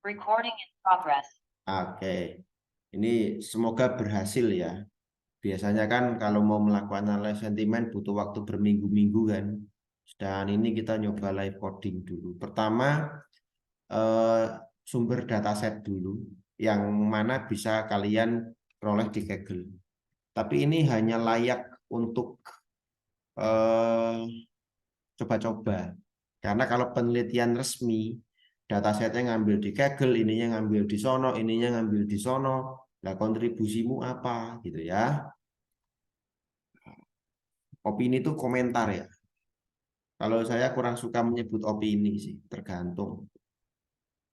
Recording in progress. Oke, ini semoga berhasil ya. Biasanya kan kalau mau melakukan analisis sentimen butuh waktu berminggu-minggu kan. Dan ini kita nyoba live coding dulu. Pertama, sumber dataset dulu, yang mana bisa kalian peroleh di Kaggle. Tapi ini hanya layak untuk coba-coba. Karena kalau penelitian resmi, datasetnya ngambil di Kaggle, ininya ngambil di sono, ininya ngambil di sono. Lah kontribusimu apa gitu ya? Opini itu komentar ya. Kalau saya kurang suka menyebut opini sih, tergantung.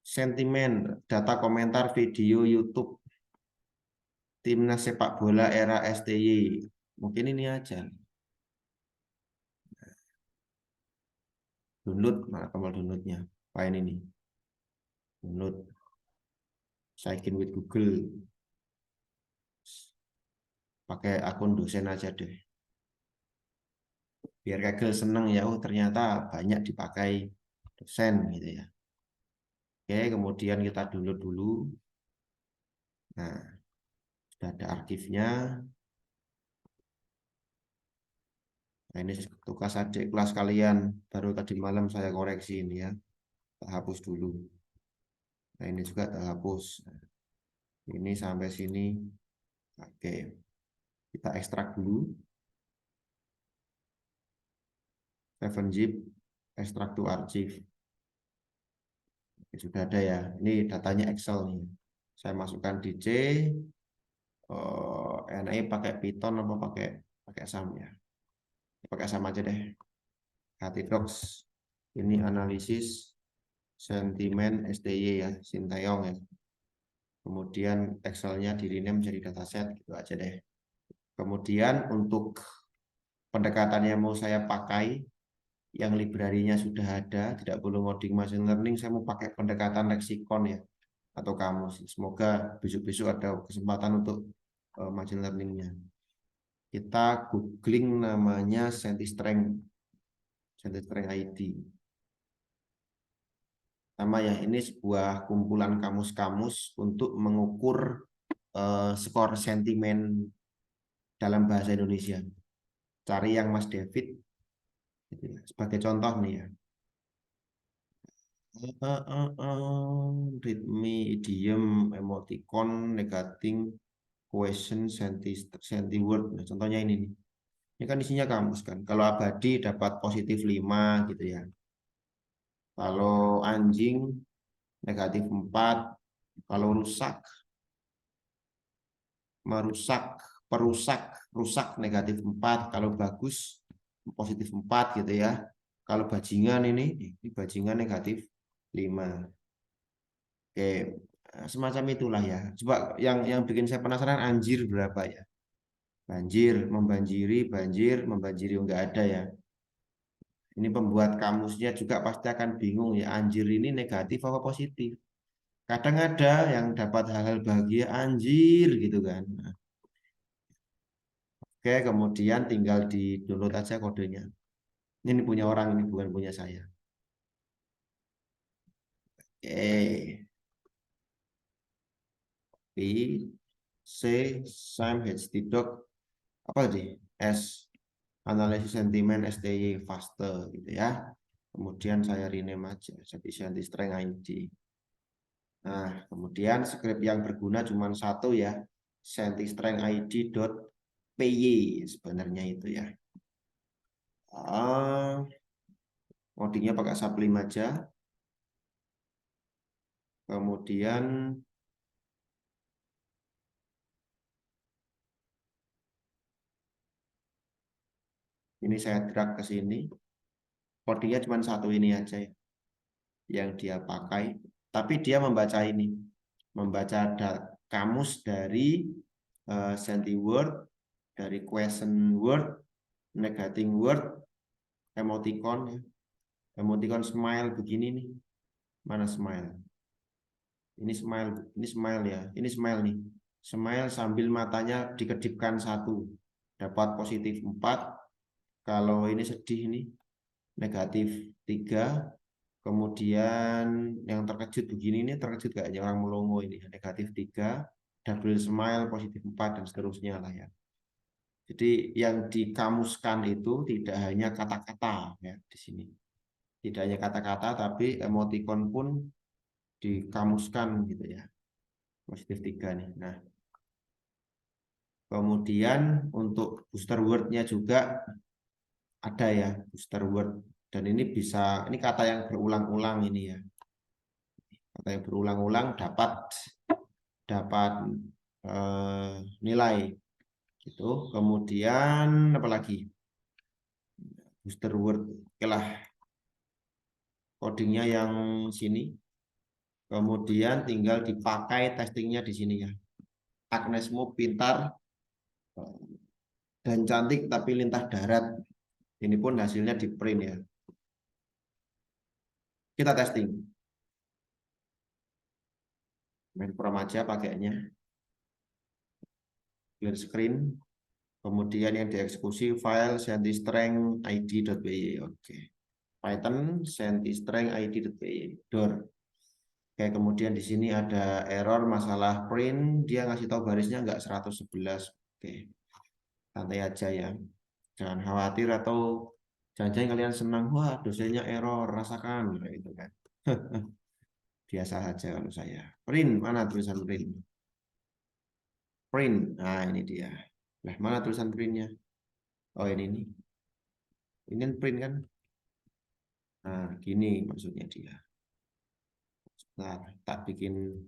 Sentimen, data komentar video YouTube, timnas sepak bola era STY. Mungkin ini aja. Download, mana tombol downloadnya? Lain ini. Download. Sign in with Google. Pakai akun dosen aja deh. Biar Kaggle seneng ya, oh ternyata banyak dipakai dosen gitu ya. Oke, kemudian kita download dulu. Nah, sudah ada arkifnya. Nah, ini tugas adik kelas kalian. Baru tadi malam saya koreksi ini ya. Kita hapus dulu. Nah, ini juga kita hapus. Ini sampai sini. Oke. Kita ekstrak dulu. 7-zip. Ekstrak to archive. Oke, sudah ada ya. Ini datanya Excel nih. Saya masukkan di C. NI pakai Python apa pakai SAM ya? Pakai SAM aja deh. Hatidocs. Ini analisis sentimen STY ya, Sintayong ya. Kemudian Excelnya di rename jadi dataset gitu aja deh. Kemudian untuk pendekatannya mau saya pakai yang library-nya sudah ada, tidak perlu ngoding machine learning, saya mau pakai pendekatan leksikon ya atau kamus. Semoga besok-besok ada kesempatan untuk machine learning-nya. Kita googling namanya SentiStrength ID. Sama ya, ini sebuah kumpulan kamus-kamus untuk mengukur skor sentimen dalam bahasa Indonesia. Cari yang Mas David gitu ya. Sebagai contoh nih ya. Readme, idiom, emoticon, negating, question, sentiword. Nah, contohnya ini nih. Ini kan isinya kamus kan. Kalau abadi dapat positif 5 gitu ya. Kalau anjing negatif 4. Kalau rusak, merusak, perusak, rusak negatif 4. Kalau bagus positif 4 gitu ya. Kalau bajingan ini bajingan negatif 5. Oke, semacam itulah ya. Coba yang bikin saya penasaran anjir berapa ya? Banjir, membanjiri enggak ada ya. Ini pembuat kamusnya juga pasti akan bingung ya, anjir ini negatif apa positif. Kadang ada yang dapat hal-hal bahagia anjir gitu kan. Nah, oke, kemudian tinggal di download aja kodenya. Ini punya orang, ini bukan punya saya. Oke. B, C, SAM, HTDoc, apa sih? S, analisis sentimen STY faster gitu ya. Kemudian saya rename aja jadi SentiStrength ID. Nah, kemudian script yang berguna cuma satu ya, SentiStrengthID.py sebenarnya itu ya. Codingnya pakai Sublime aja. Kemudian ini saya drag ke sini. Codingnya cuma satu ini aja ya, yang dia pakai. Tapi dia membaca ini, membaca kamus dari sentiword, dari question word, negating word, emoticon ya. Emoticon smile begini nih. Mana smile? Ini smile ya. Ini smile nih. Smile sambil matanya dikedipkan satu. Dapat positif 4. Kalau ini sedih nih, negatif 3. Kemudian yang terkejut begini, ini terkejut kayaknya orang melongo ini, negatif 3, double smile positif 4 dan seterusnya lah ya. Jadi yang dikamuskan itu tidak hanya kata-kata ya di sini. Tidak hanya kata-kata tapi emoticon pun dikamuskan gitu ya. Positif 3 nih. Nah, kemudian untuk booster word-nya juga ada ya, booster word. Dan ini bisa, ini kata yang berulang-ulang ini ya. Kata yang berulang-ulang dapat nilai gitu. Kemudian apa lagi? Booster word. Oke lah, codingnya yang sini. Kemudian tinggal dipakai testingnya di sini ya. Agnesmo pintar dan cantik tapi lintah darat. Ini pun hasilnya di print ya. Kita testing. Main Prom aja pakainya. Clear screen. Kemudian yang dieksekusi file sentistreng id.py. Oke. Python sentistreng id.py. Door. Oke, kemudian di sini ada error masalah print. Dia ngasih tahu barisnya nggak 111. Oke. Santai aja ya. Jangan khawatir atau jangan-jangan kalian senang, wah dosennya error, rasakan gitu kan. Biasa saja kalau saya. Print, mana tulisan print? Print, nah ini dia. Nah, mana tulisan printnya? Oh ini nih. Ini kan print kan? Nah, gini maksudnya dia. Nah, tak bikin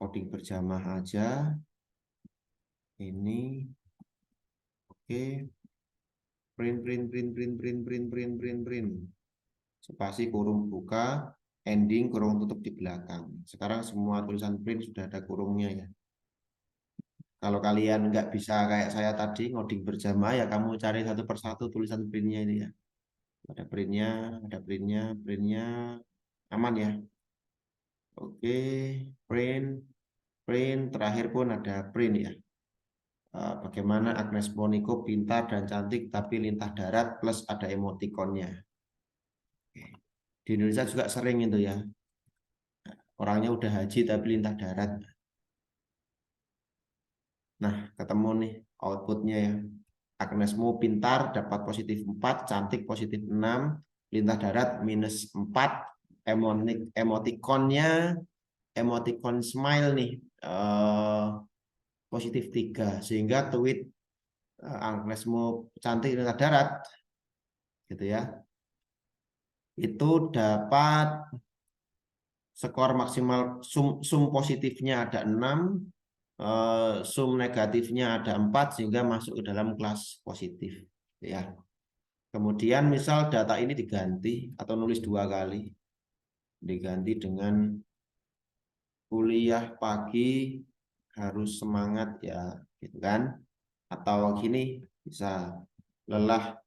coding berjamaah aja. Ini, oke. Print, print, print, print, print, print, print, print, print. Spasi kurung buka, ending kurung tutup di belakang. Sekarang semua tulisan print sudah ada kurungnya ya. Kalau kalian nggak bisa kayak saya tadi ngoding berjamaah ya kamu cari satu persatu tulisan printnya ini ya. Ada printnya, ada printnya, printnya aman ya. Oke, print, print terakhir pun ada print ya. Bagaimana Agnes Monaco pintar dan cantik tapi lintah darat plus ada emoticonnya. Oke. Di Indonesia juga sering itu ya. Orangnya udah haji tapi lintah darat. Nah, ketemu nih outputnya ya. Agnesmu pintar dapat positif 4, cantik positif 6, lintah darat minus 4, emoticonnya, emoticon smile nih, positif 3. Sehingga tweet Agnesmu cantik lintah darat, gitu ya. Itu dapat skor maksimal sum positifnya ada 6, sum negatifnya ada 4 sehingga masuk ke dalam kelas positif ya. Kemudian misal data ini diganti atau nulis 2 kali, diganti dengan kuliah pagi harus semangat ya gitu kan, atau gini bisa lelah,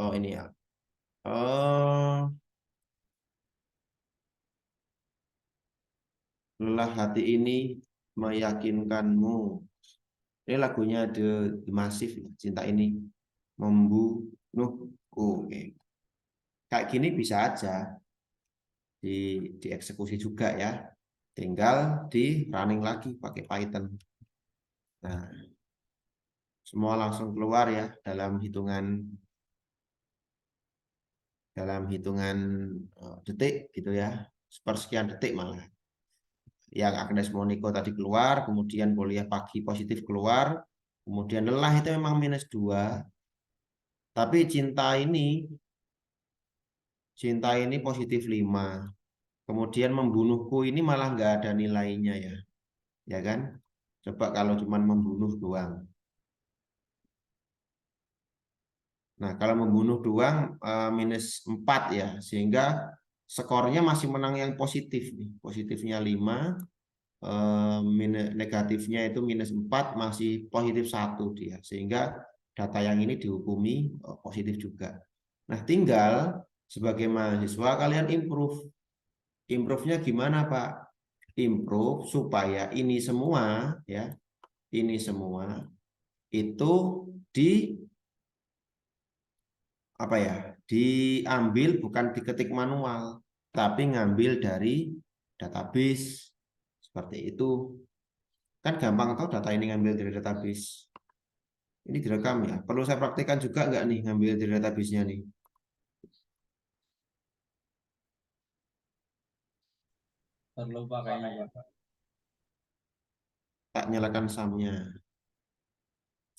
oh ini ya, lelah hati ini meyakinkanmu. Ini lagunya The Massive, cinta ini membunuhku. Oke. Kayak gini bisa aja dieksekusi juga ya. Tinggal di running lagi pakai Python. Nah, semua langsung keluar ya dalam hitungan detik gitu ya. Sepersekian detik malah. Yang Agnes Monaco tadi keluar, kemudian kuliah pagi positif keluar, kemudian lelah itu memang minus 2. Tapi cinta ini positif 5. Kemudian membunuhku ini malah nggak ada nilainya ya. Ya kan? Coba kalau cuma membunuh doang. Nah, kalau membunuh doang minus 4 ya. Sehingga skornya masih menang yang positif nih. Positifnya 5, negatifnya itu minus 4, masih positif 1 dia. Sehingga data yang ini dihukumi positif juga. Nah, tinggal sebagai mahasiswa kalian improve. Improve-nya gimana, Pak? Improve supaya ini semua ya, ini semua itu di apa ya? diambil bukan diketik manual, tapi ngambil dari database. Seperti itu. Kan gampang tahu data ini ngambil dari database. Ini direkam ya. Perlu saya praktekkan juga nggak nih ngambil dari database-nya nih? Perlu pakainya Pak. Tak nyalakan SAM-nya.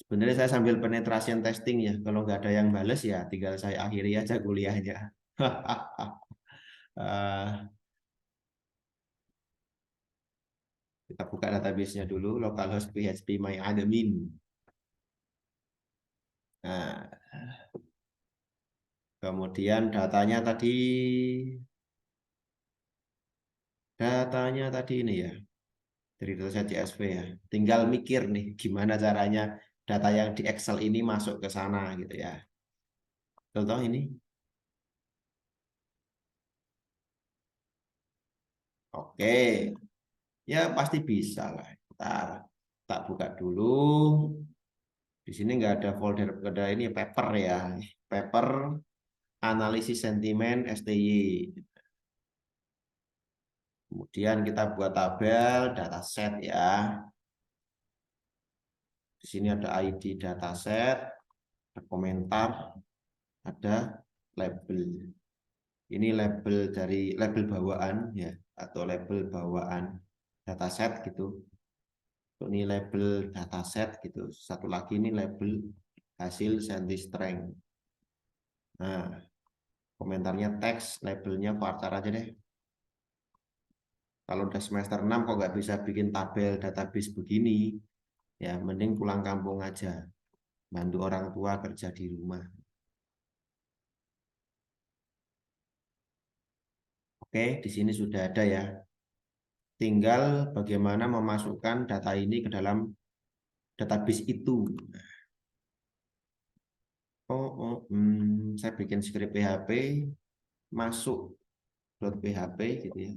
Sebenarnya saya sambil penetration testing ya. Kalau nggak ada yang bales ya tinggal saya akhiri aja kuliahnya. Ah, kita buka database-nya dulu, localhost php my admin. Nah, kemudian datanya tadi ini ya, dari dataset CSV ya. Tinggal mikir nih, gimana caranya data yang di Excel ini masuk ke sana gitu ya. Contoh ini, oke, ya pasti bisa lah. Ntar, tak buka dulu. Di sini nggak ada folder, ada ini paper ya, paper analisis sentimen STY. Kemudian kita buat tabel dataset ya. Di sini ada ID dataset, ada komentar, ada label. Ini label dari label bawaan ya, atau label bawaan dataset gitu. Ini label dataset gitu. Satu lagi ini label hasil senti strength. Nah, komentarnya teks, labelnya varchar aja deh. Kalau udah semester 6 kok nggak bisa bikin tabel database begini, ya mending pulang kampung aja. Bantu orang tua kerja di rumah. Oke, di sini sudah ada ya. Tinggal bagaimana memasukkan data ini ke dalam database itu. Saya bikin script PHP masuk .php gitu ya.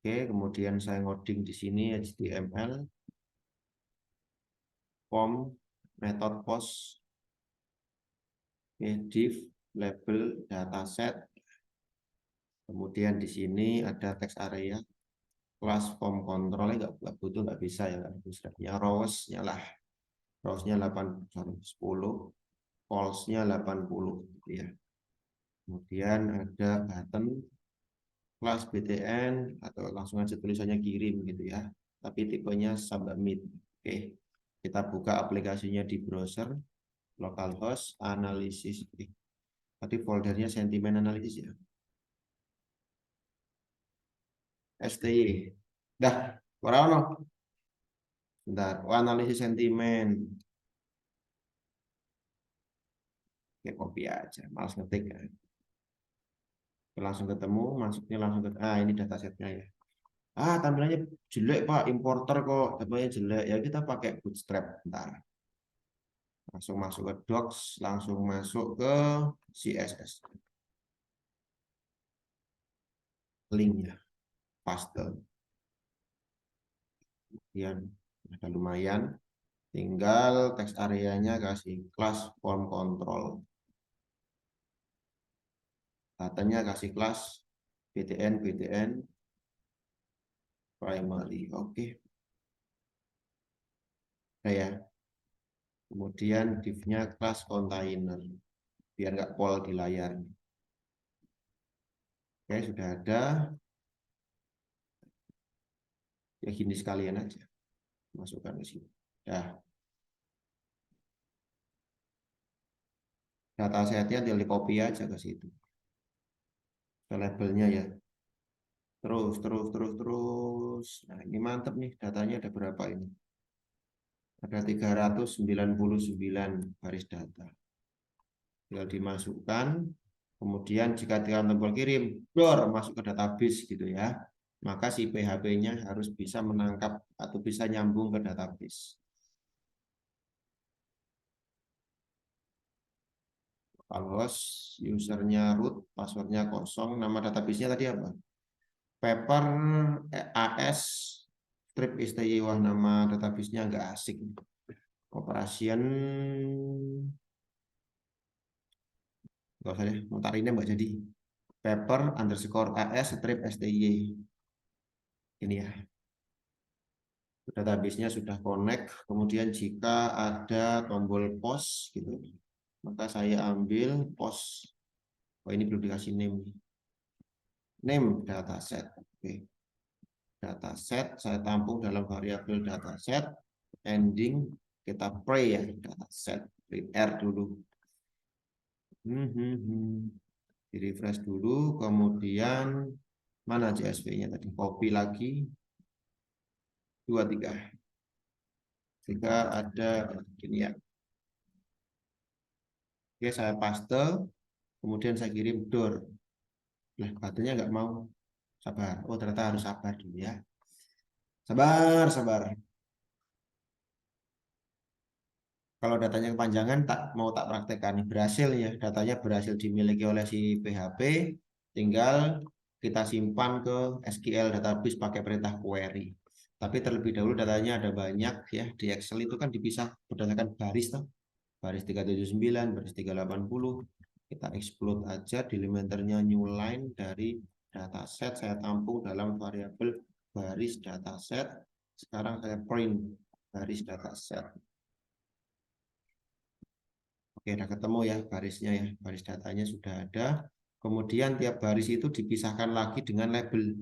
Oke, kemudian saya ngoding di sini HTML, form, method post, div, label, dataset. Kemudian di sini ada text area, class form control nggak butuh, nggak bisa ya, nggak bisa. Ya rows-nya lah, rows-nya 10, false-nya 80 gitu ya. Kemudian ada button kelas BTN atau langsung aja tulisannya kirim gitu ya. Tapi tipenya submit. Oke. Kita buka aplikasinya di browser, localhost analisis. Tadi foldernya sentimen analisis ya. STY. Dah, ora. Bentar, analisis sentimen. Oke, copy aja. Males ngetik kan. Langsung ketemu, masuknya langsung ke ini datasetnya ya. Tampilannya jelek Pak, importer kok tampilannya jelek. Ya kita pakai Bootstrap bentar. Langsung masuk ke docs, langsung masuk ke CSS. Linknya, paste. Kemudian ada lumayan. Tinggal text areanya kasih kelas form control. Datanya kasih kelas BTN primary. Oke. Nah ya. Kemudian div-nya kelas container. Biar nggak pol di layar. Oke, sudah ada. Ya gini sekalian aja. Masukkan ke sini. Dah. Datasetnya tinggal di copy aja ke situ. Ke labelnya ya. Terus. Nah, ini mantep nih. Datanya ada berapa ini? Ada 399 baris data. Tinggal dimasukkan. Kemudian jika tekan tombol kirim, masuk ke database gitu ya. Maka si PHP-nya harus bisa menangkap atau bisa nyambung ke database. Host, usernya root, passwordnya kosong, nama database-nya tadi apa? Paper AS strip STY. Wah, nama database-nya agak asik. Operation Nggak usah deh, mau tak rename nggak jadi. Paper underscore AS strip STY. Ini ya. Database-nya sudah connect. Kemudian jika ada tombol post gitu, maka saya ambil post. Oh, ini belum dikasih name. Name dataset. Oke. Dataset saya tampung dalam variabel dataset. Ending kita pre ya dataset. Print R dulu. Di refresh dulu. Kemudian mana CSV-nya tadi? Copy lagi. 2, 3. Jika ada gini ya. Oke, saya paste. Kemudian saya kirim door. Nah, batunya nggak mau. Sabar. Oh, ternyata harus sabar dulu ya. Sabar, sabar. Kalau datanya kepanjangan, tak praktekkan. Berhasil ya. Datanya berhasil dimiliki oleh si PHP. Tinggal kita simpan ke SQL database pakai perintah query. Tapi terlebih dahulu datanya ada banyak ya. Di Excel itu kan dipisah berdasarkan baris. Toh. Baris 379, baris 380. Kita explode aja delimiternya new line dari dataset. Saya tampung dalam variabel baris dataset. Sekarang saya print baris dataset. Oke, udah ketemu ya barisnya ya. Baris datanya sudah ada. Kemudian tiap baris itu dipisahkan lagi dengan label.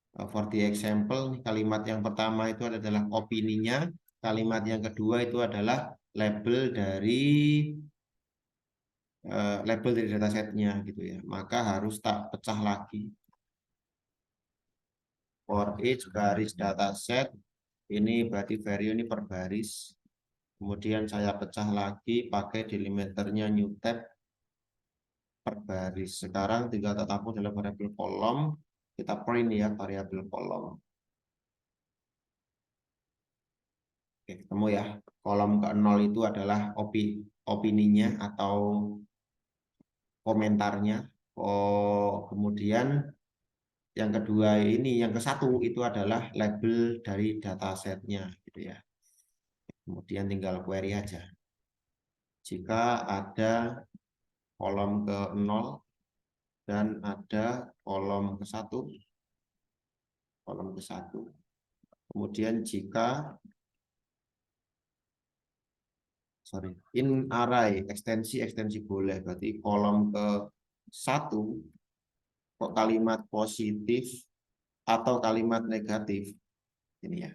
For the example, kalimat yang pertama itu adalah opininya. Kalimat yang kedua itu adalah label dari datasetnya gitu ya. Maka harus tak pecah lagi. For each baris dataset, ini berarti value ini per baris. Kemudian saya pecah lagi pakai delimiternya new tab per baris. Sekarang tinggal tak tampung dalam variabel kolom. Kita print ya variabel kolom. Oke, ketemu ya. Kolom ke-0 itu adalah opininya atau komentarnya. Oh, kemudian yang kedua ini, yang ke-1 itu adalah label dari datasetnya gitu ya. Kemudian tinggal query aja. Jika ada kolom ke-0 dan ada kolom ke-1, kemudian jika in array ekstensi boleh, berarti kolom ke-1 kok kalimat positif atau kalimat negatif ini ya,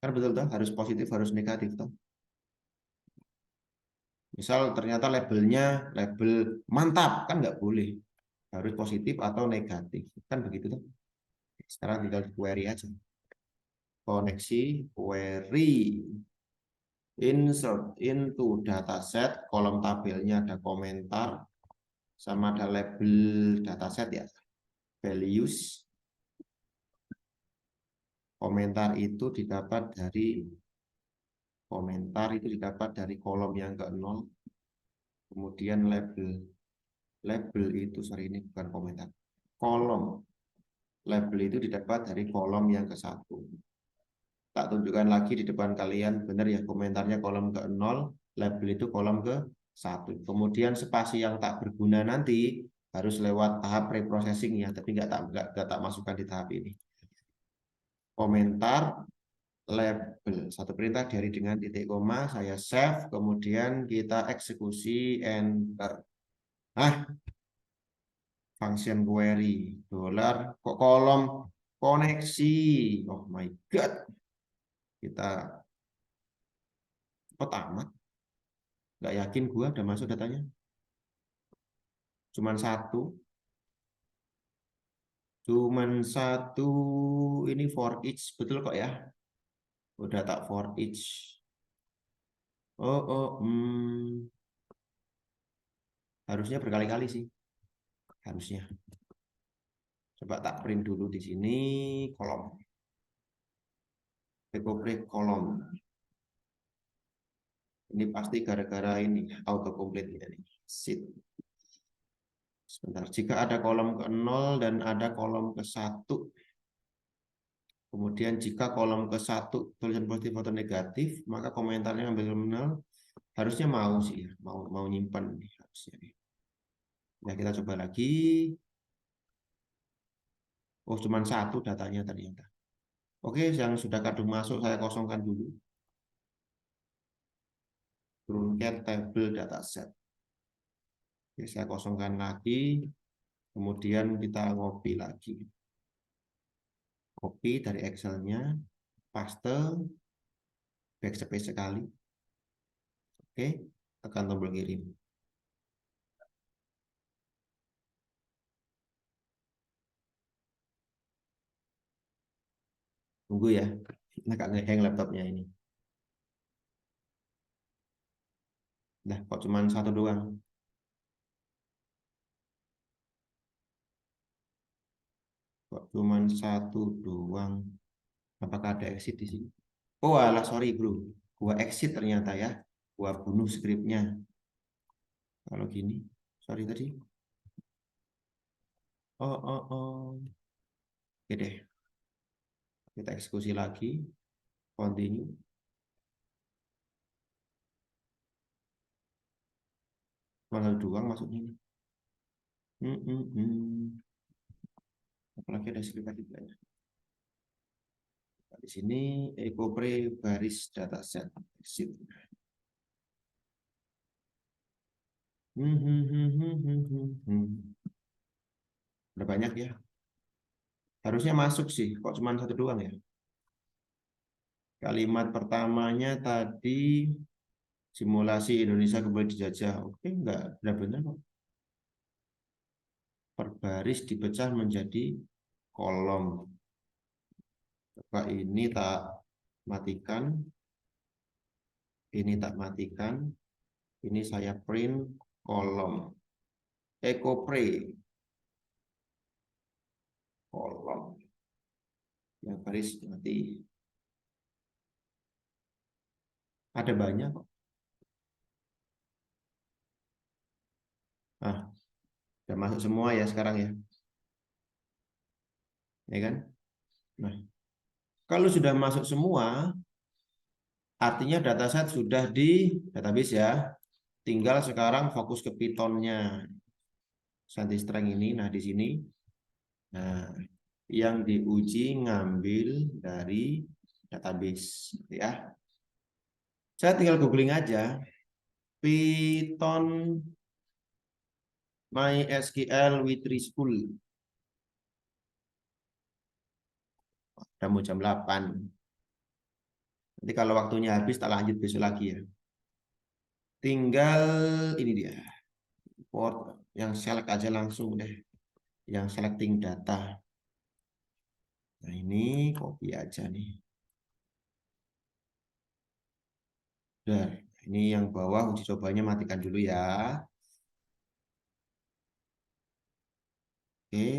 kan betul tuh harus positif harus negatif tuh. Misal ternyata labelnya label mantap kan nggak boleh, harus positif atau negatif kan begitu tuh. Sekarang tinggal query aja, koneksi query insert into dataset, kolom tabelnya ada komentar sama ada label dataset ya, values. Komentar itu didapat dari kolom yang ke-0. Kemudian label itu ini bukan komentar. Kolom label itu didapat dari kolom yang ke-1. Tak tunjukkan lagi di depan kalian, benar ya, komentarnya kolom ke-0, label itu kolom ke-1. Kemudian spasi yang tak berguna nanti harus lewat tahap preprocessing ya, tapi nggak tak masukkan di tahap ini. Komentar label, satu perintah dari dengan titik koma, saya save, kemudian kita eksekusi enter. Function query dolar kok kolom koneksi, oh my god, kita cepet amat, nggak yakin gua udah masuk datanya, cuman satu ini for each, betul kok ya, udah tak for each. Harusnya berkali-kali sih, harusnya. Coba tak print dulu di sini kolom, break kolom. Ini pasti gara-gara ini autocomplete ini. Sheet. Sebentar, jika ada kolom ke-0 dan ada kolom ke-1, kemudian jika kolom ke-1 tulisan positif atau negatif, maka komentarnya ambil nominal, harusnya mau sih ya, mau nyimpan nih harusnya nih. Ya, kita coba lagi. Oh, cuma satu datanya ternyata. Oke, yang sudah kadung masuk saya kosongkan dulu. Truncat table dataset. Oke, saya kosongkan lagi. Kemudian kita copy lagi. Copy dari Excel-nya, paste, backspace sekali. Oke, tekan tombol kirim. Tunggu ya, agak ngeheng laptopnya ini. Nah, kok cuma satu doang? Kok cuma satu doang? Apakah ada exit di sini? Oh alah, sorry bro. Gua exit ternyata ya. Gua bunuh skripnya. Kalau gini, sorry tadi. Oh. Oke deh. Kita eksekusi lagi. Continue. Malah doang masuknya. Apalagi ada skrip lagi ya. Di sini Ecopre baris dataset. Exit. Udah banyak ya. Harusnya masuk sih. Kok cuma satu doang ya? Kalimat pertamanya tadi simulasi Indonesia kembali dijajah. Oke, enggak benar-benar kok. Per baris dipecah menjadi kolom. Coba ini tak matikan. Ini tak matikan. Ini saya print kolom. Ecopre kolom. Yang baris mati. Ada banyak kok. Ah, udah masuk semua ya sekarang ya. Ya kan? Nah, kalau sudah masuk semua, artinya dataset sudah di database ya. Tinggal sekarang fokus ke Python-nya. String ini, nah di sini. Nah, yang diuji ngambil dari database ya. Saya tinggal googling aja Python MySQL with School. Udah mau jam 8. Nanti kalau waktunya habis tak lanjut besok lagi ya. Tinggal ini dia. Import yang select aja langsung deh. Yang selecting data. Nah, ini copy aja nih. Nah, ini yang bawah uji cobanya matikan dulu ya. Oke.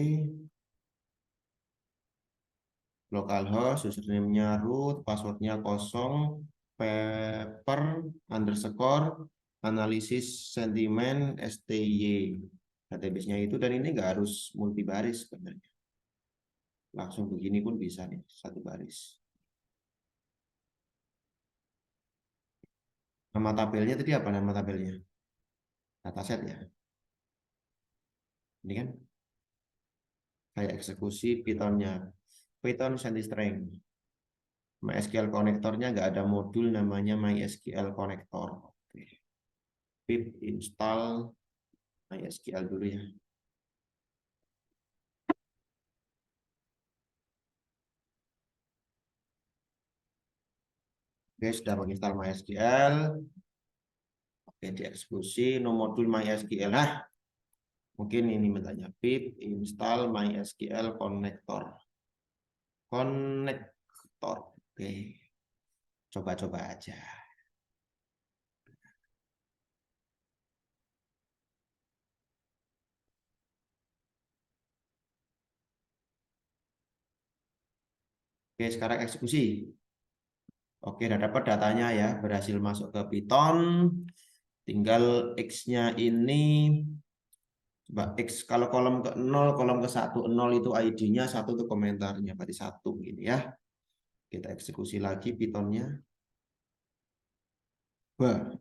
Localhost, username-nya root, passwordnya kosong, paper underscore analisis sentimen STY. Database-nya itu, dan ini nggak harus multibaris sebenarnya. Langsung begini pun bisa nih, satu baris. Nama tabelnya tadi apa nama tabelnya? Dataset ya. Ini kan saya eksekusi Python-nya. Python string. MySQL konektornya nggak ada modul namanya MySQL konektor. Oke. Pip install MySQL dulu ya. Oke, sudah menginstal MySQL. Oke, dieksekusi no modul MySQL. Nah, mungkin ini mintanya pip install MySQL connector. Connector. Oke. Coba-coba aja. Oke, sekarang eksekusi. Oke, udah dapat datanya ya, berhasil masuk ke Python. Tinggal X-nya ini, coba X kalau kolom ke 0, kolom ke 1, 0 itu ID-nya, 1 itu komentarnya, berarti 1 gini ya. Kita eksekusi lagi Python-nya. Wah,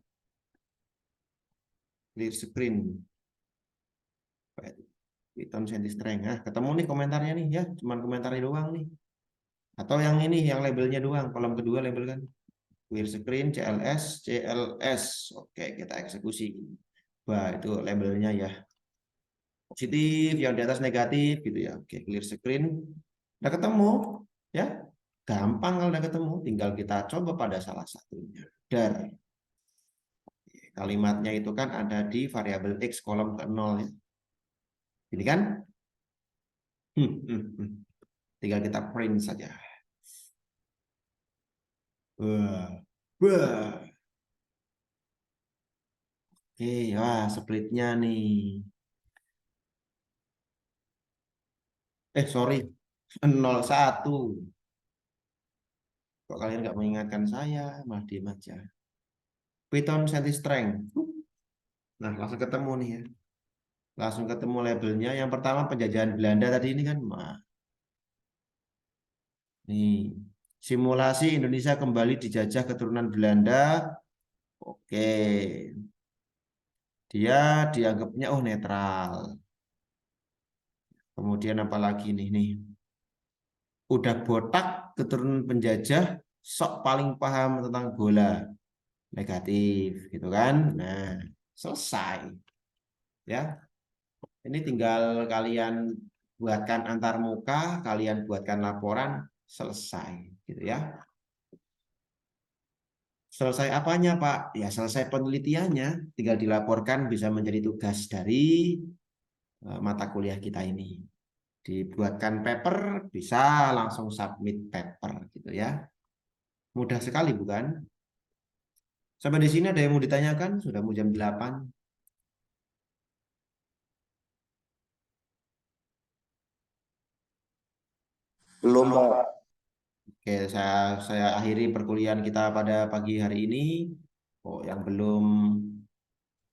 clear screen. Python CentiStrength. Nah, ketemu nih komentarnya nih ya, cuman komentarnya doang nih. Atau yang ini, yang labelnya doang, kolom kedua label kan. Clear screen, CLS. Oke, kita eksekusi. Wah, itu labelnya ya. Positif, yang di atas negatif gitu ya. Oke, clear screen. Udah ketemu ya. Gampang kalau udah ketemu, tinggal kita coba pada salah satunya. Dan kalimatnya itu kan ada di variabel X kolom ke-0 ya. Ini kan? Tinggal kita print saja. Wah. Wah. Oke, wah splitnya nih. Sorry. 01. Kok kalian nggak mengingatkan saya? Malah diem aja. Python CentiStrength. Nah, langsung ketemu nih ya. Langsung ketemu labelnya. Yang pertama penjajahan Belanda tadi ini kan. Nih, simulasi Indonesia kembali dijajah keturunan Belanda. Oke. Dia dianggapnya netral. Kemudian apa lagi nih? Udah botak keturunan penjajah, sok paling paham tentang bola. Negatif gitu kan. Nah, selesai. Ya. Ini tinggal kalian buatkan antar muka, kalian buatkan laporan, selesai gitu ya. Selesai apanya, Pak? Ya, selesai penelitiannya, tinggal dilaporkan bisa menjadi tugas dari mata kuliah kita ini. Dibuatkan paper, bisa langsung submit paper gitu ya. Mudah sekali bukan? Sampai di sini ada yang mau ditanyakan? Sudah mau jam 8. Belum, Pak. Oke, saya akhiri perkuliahan kita pada pagi hari ini. Oh, yang belum